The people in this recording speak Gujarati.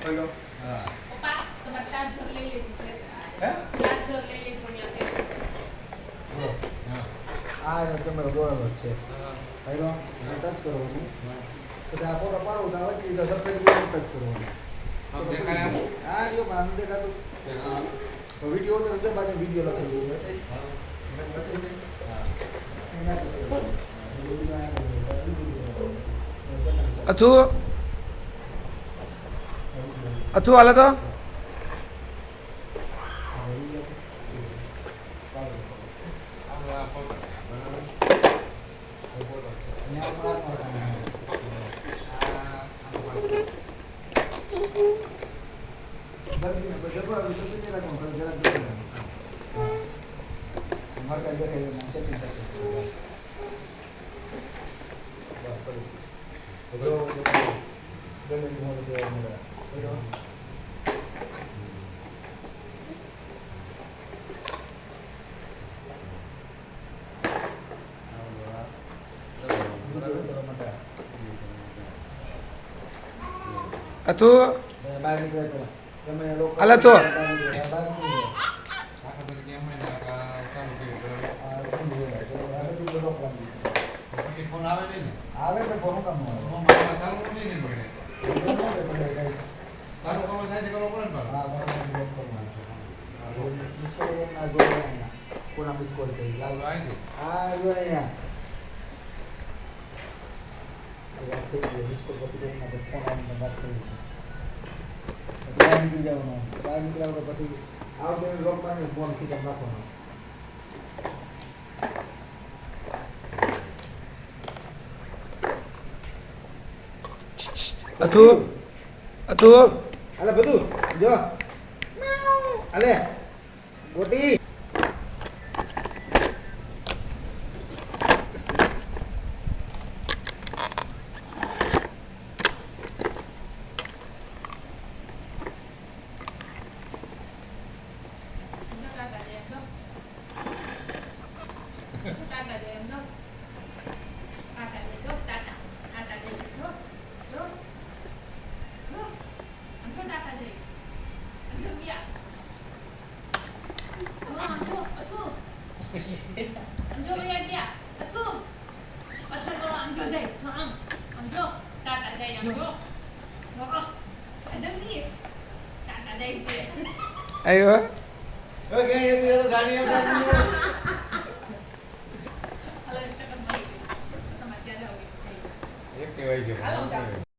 બોલો હા પપ્પા તમારે ચાર્જર લઈ લેજો હે ચાર્જર લઈ લેજો ત્યાં જો હા આ કેમેરો દોરેલો જ છે હા ભાઈનો ટચ કરવાનું હા પછી આ ફોટો પાડો તો આ વચ્ચે સફેદ ગ્રીન ટચ કરવાનું આમ દેખાય આમ હા જો પણ આમ દેખાતું હા તો વિડીયો તો જો બાજુ વિડીયો લખેલું છે બતાવીશ હા બતાવીશ હા એના ટચ કરવાનું વિડીયો આ અથુ અથુ હાલે તો આમ આ ફોટો બરાબર અથુ બહાર નીકળે પેલા તમે લોકો હાલે તો બહાર નીકળે આખા તરીકે એમ હોય ને આ ચાલુ કર્યું બરાબર આ બીજો લોક લાગી પછી ફોન આવે નહીં ને આવે તો ફોન કામ આવે ફોન આવે ચાલુ નહીં ને પડે વિડીયો ના દે પડે કઈ ચાલુ કરવો થાય છે કરવો પડે ને પાછું. હા બરાબર બેક કરવાનું મિસ કોલ ના જોડે અહીંયા કોના મિસ કોલ છે લાલ ચાલુ આવી આ જો અહીંયા વાત થઈ ગઈ મિસ કોલ પછી દેખના તો ફોન આવીને વાત કરી દીધી પછી બહાર નીકળી જવાનું બહાર નીકળ્યા તો પછી આવડે લોકમાં ફોન ખીચામાં રાખવાનો અથુ અથુ હાલે બધું જો હાલે ગોટી ટાટા દે એમ ટાટા દે એમ ટાટા દે જો ટાટા ટાટા દે જો જો જો અંજો ટાટા દે અંજો ગયા જો અંજો અથુ અંજો ગયા ગયા અથુ અથુ તો અંજો જાય જો અંજો ટાટા જાય અંજો જો જલ્દી ટાટા જાય તે આવ્યો ઓકે એ તો ગાડી એમ હાલો એક ચક્કર મારી તમારે ત્યાં જાવ એક કહેવાય છે હાલો જાવ